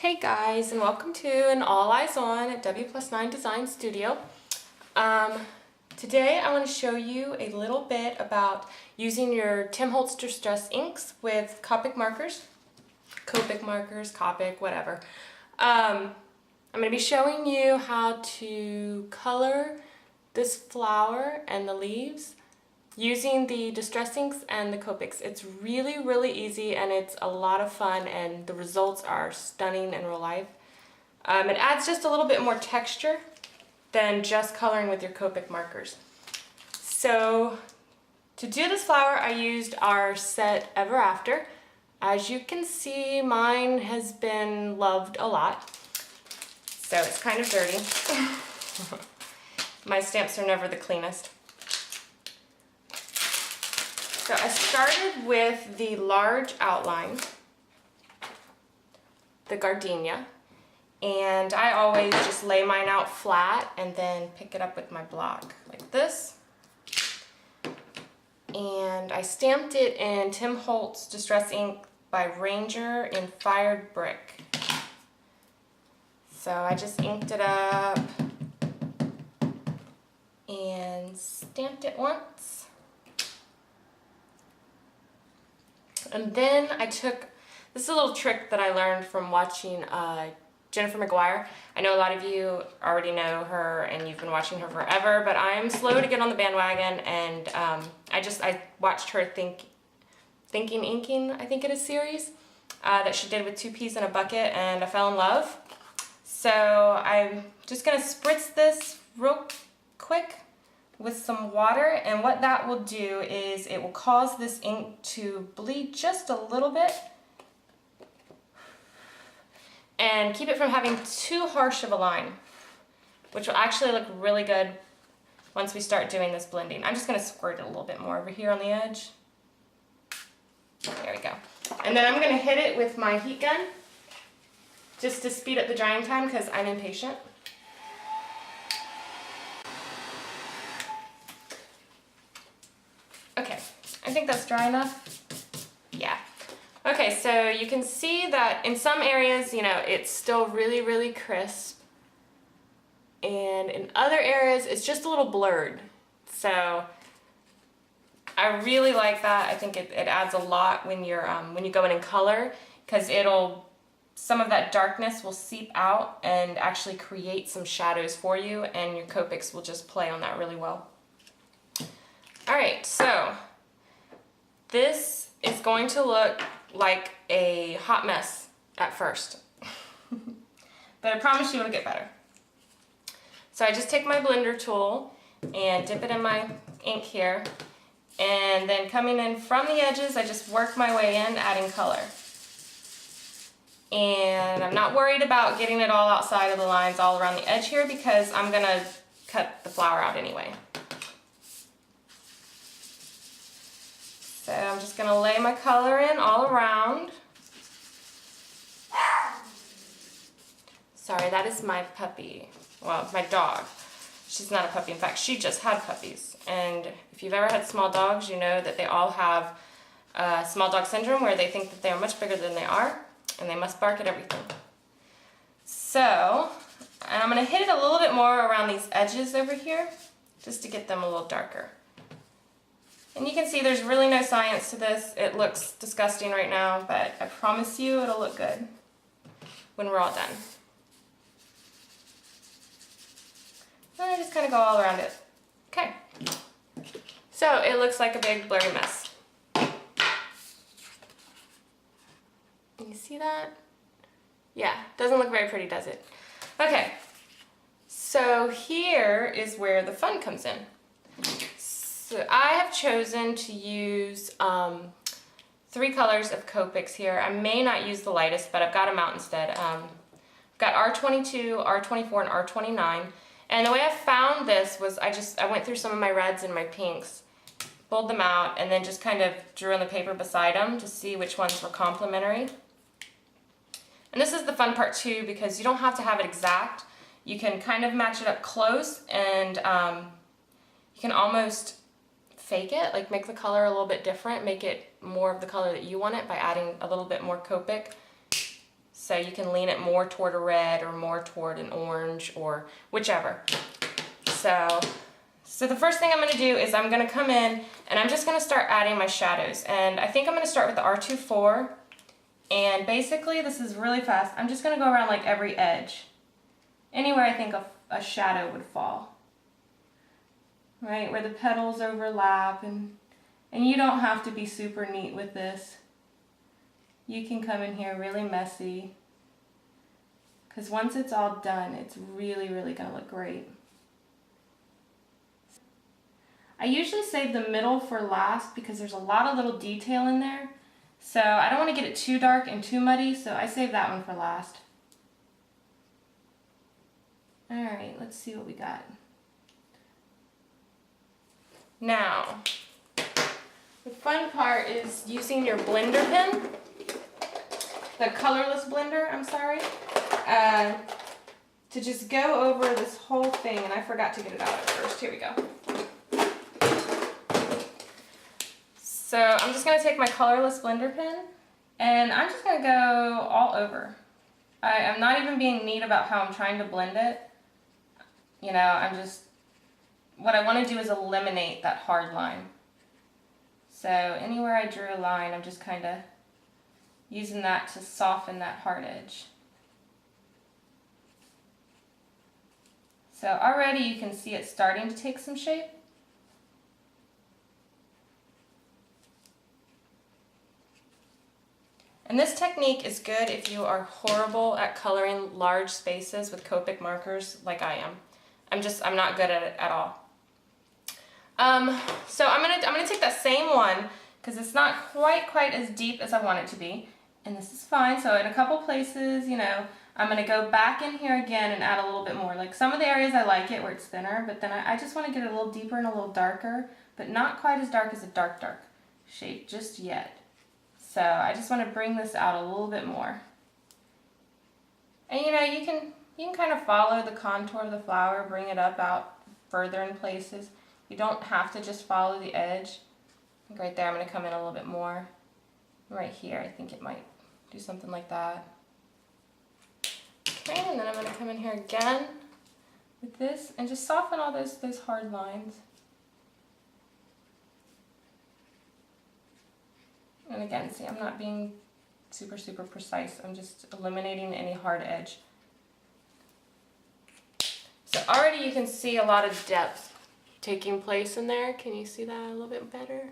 Hey guys, and welcome to an All Eyes On at Wplus9 Design Studio. Today I want to show you a little bit about using your Tim Holtz Distress Inks with Copic markers. Copic markers, Copic, whatever. I'm going to be showing you how to color this flower and the leaves using the Distress Inks and the Copics. It's really easy and it's a lot of fun, and the results are stunning in real life. It adds just a little bit more texture than just coloring with your Copic markers. So to do this flower, I used our set Ever After. As you can see, mine has been loved a lot, so it's kind of dirty. My stamps are never the cleanest. So I started with the large outline, the gardenia, and I always just lay mine out flat and then pick it up with my block like this. And I stamped it in Tim Holtz Distress Ink by Ranger in Fired Brick. So I just inked it up and stamped it once. And then I took, this is a little trick that I learned from watching Jennifer McGuire. I know a lot of you already know her and you've been watching her forever, but I'm slow to get on the bandwagon, and I watched her Thinking Inking, I think it is, series that she did with 2 peas in a bucket, and I fell in love. So I'm just going to spritz this real quick with some water, and what that will do is it will cause this ink to bleed just a little bit and keep it from having too harsh of a line, which will actually look really good once we start doing this blending. I'm just going to squirt it a little bit more over here on the edge. There we go. And then I'm going to hit it with my heat gun just to speed up the drying time because I'm impatient. Okay, I think that's dry enough. Yeah. Okay, so you can see that in some areas, you know, it's still really crisp. And in other areas, it's just a little blurred. So I really like that. I think it adds a lot when you're when you go in and color, because some of that darkness will seep out and actually create some shadows for you, and your Copics will just play on that really well. Alright, so this is going to look like a hot mess at first, but I promise you it'll get better. So I just take my blender tool and dip it in my ink here, and then coming in from the edges, I just work my way in, adding color. And I'm not worried about getting it all outside of the lines all around the edge here, because I'm going to cut the flower out anyway. So I'm just going to lay my color in all around. Sorry, that is my puppy. Well, my dog. She's not a puppy. In fact, she just had puppies. And if you've ever had small dogs, you know that they all have small dog syndrome, where they think that they are much bigger than they are, and they must bark at everything. So, and I'm going to hit it a little bit more around these edges over here, just to get them a little darker. And you can see there's really no science to this. It looks disgusting right now, but I promise you it'll look good when we're all done. And I just kind of go all around it. Okay. So it looks like a big blurry mess. Can you see that? Yeah, doesn't look very pretty, does it? Okay. So here is where the fun comes in. So I have chosen to use 3 colors of Copics here. I may not use the lightest, but I've got them out instead. I've got R22, R24, and R29. And the way I found this was I went through some of my reds and my pinks, pulled them out, and then just kind of drew on the paper beside them to see which ones were complementary. And this is the fun part too, because you don't have to have it exact. You can kind of match it up close, and you can almost fake it, like make the color a little bit different, make it more of the color that you want it by adding a little bit more Copic. So you can lean it more toward a red or more toward an orange or whichever. So the first thing I'm going to do is I'm going to come in and I'm just going to start adding my shadows. And I think I'm going to start with the R24. And basically this is really fast. I'm just going to go around like every edge. Anywhere I think a shadow would fall. Right, where the petals overlap. And you don't have to be super neat with this. You can come in here really messy. Because once it's all done, it's really, really going to look great. I usually save the middle for last because there's a lot of little detail in there. So I don't want to get it too dark and too muddy, so I save that one for last. Alright, let's see what we got. Now, the fun part is using your blender pen, the colorless blender, I'm sorry, to just go over this whole thing, and I forgot to get it out at first. Here we go. So I'm just going to take my colorless blender pen, and I'm just going to go all over. I'm not even being neat about how I'm trying to blend it. You know, what I want to do is eliminate that hard line. So anywhere I drew a line, I'm just kind of using that to soften that hard edge. So already you can see it starting to take some shape. And this technique is good if you are horrible at coloring large spaces with Copic markers like I am. I'm not good at it at all. So I'm gonna take that same one because it's not quite as deep as I want it to be, and this is fine. So in a couple places, you know, I'm gonna go back in here again and add a little bit more. Like some of the areas I like it where it's thinner, but then I just want to get it a little deeper and a little darker, but not quite as dark as a dark shade just yet. So I just want to bring this out a little bit more. And you know, you can kind of follow the contour of the flower, bring it up out further in places. You don't have to just follow the edge. I think right there I'm going to come in a little bit more. Right here I think it might do something like that. Okay, and then I'm going to come in here again with this and just soften all those hard lines. And again, see, I'm not being super precise. I'm just eliminating any hard edge. So already you can see a lot of depth taking place in there. Can you see that a little bit better?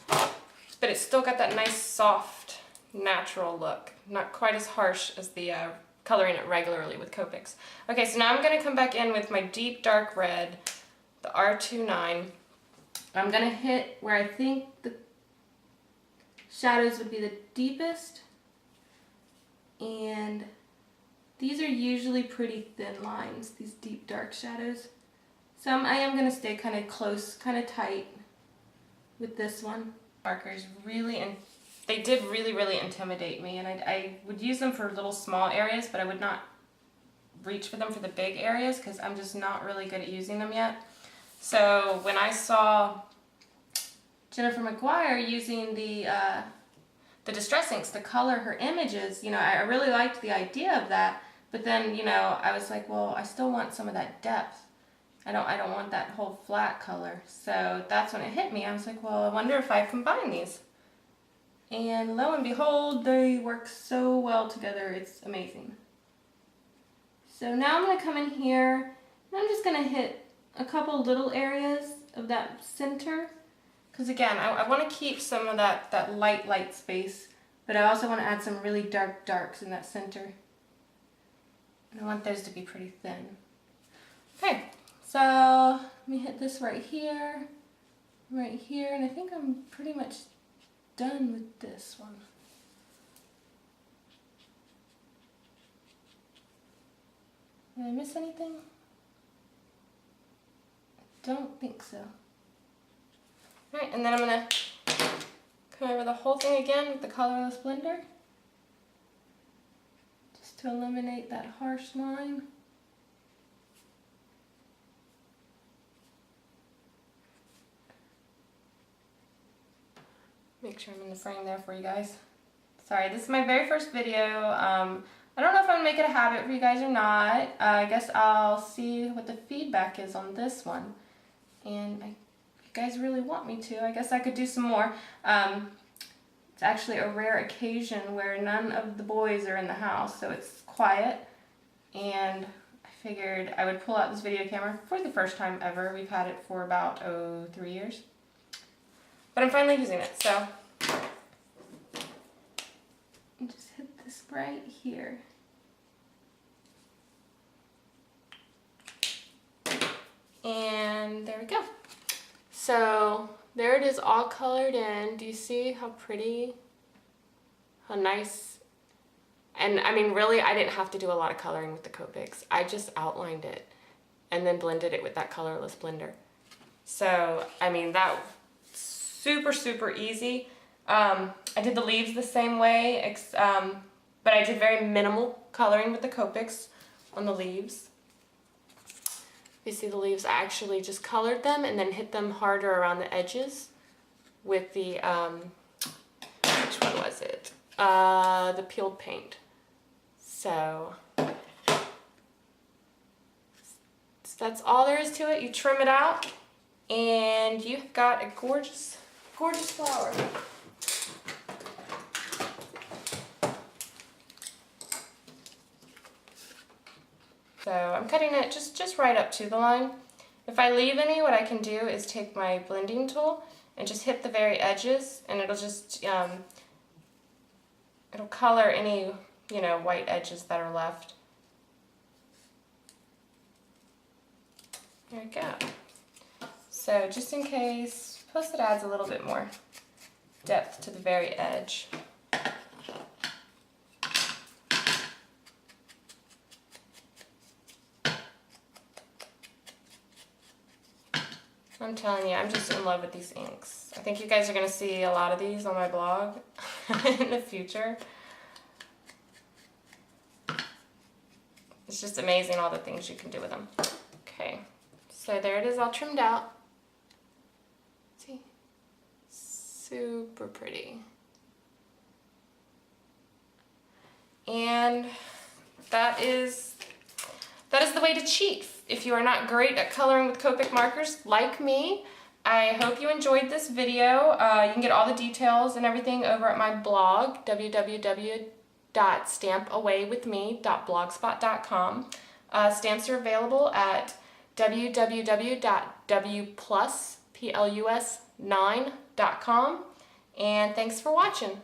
But it's still got that nice, soft, natural look. Not quite as harsh as the coloring it regularly with Copics. Okay, so now I'm going to come back in with my deep dark red, the R29. I'm going to hit where I think the shadows would be the deepest, and these are usually pretty thin lines, these deep dark shadows. So I am going to stay kind of close, kind of tight with this one. Markers they did really intimidate me, and I would use them for little small areas, but I would not reach for them for the big areas because I'm just not really good at using them yet. So when I saw Jennifer McGuire using the Distress Inks to color her images, you know, I really liked the idea of that, but then, you know, I was like, well, I still want some of that depth. I don't want that whole flat color. So that's when it hit me. I was like, well, I wonder if I combine these. And lo and behold, they work so well together. It's amazing. So now I'm going to come in here, and I'm just going to hit a couple little areas of that center. Because again, I want to keep some of that light space, but I also want to add some really darks in that center. And I want those to be pretty thin. Okay, so let me hit this right here, and I think I'm pretty much done with this one. Did I miss anything? I don't think so. Alright, and then I'm going to come over the whole thing again with the colorless blender, just to eliminate that harsh line. Make sure I'm in the frame there for you guys. Sorry, this is my very first video. I don't know if I'm gonna make it a habit for you guys or not. I guess I'll see what the feedback is on this one. And if you guys really want me to, I guess I could do some more. It's actually a rare occasion where none of the boys are in the house, so it's quiet. And I figured I would pull out this video camera for the first time ever. We've had it for about, 3 years. But I'm finally using it, so just hit this right here. And there we go. So there it is, all colored in. Do you see how pretty, how nice? And I mean, really, I didn't have to do a lot of coloring with the Copics. I just outlined it and then blended it with that colorless blender. So, I mean, that super, super easy. I did the leaves the same way, but I did very minimal coloring with the Copics on the leaves. You see the leaves, I actually just colored them and then hit them harder around the edges with the, which one was it? The peeled paint. So that's all there is to it. You trim it out and you've got a gorgeous, gorgeous flower. So I'm cutting it just right up to the line. If I leave any, what I can do is take my blending tool and just hit the very edges, and it'll just, it'll color any, you know, white edges that are left. There we go. So just in case, plus it adds a little bit more depth to the very edge. I'm telling you, I'm just in love with these inks. I think you guys are going to see a lot of these on my blog in the future. It's just amazing all the things you can do with them. Okay, so there it is all trimmed out. See? Super pretty. And that is the way to cheat. If you are not great at coloring with Copic markers like me, I hope you enjoyed this video. You can get all the details and everything over at my blog, www.stampawaywithme.blogspot.com. Stamps are available at www.Wplus9.com. And thanks for watching.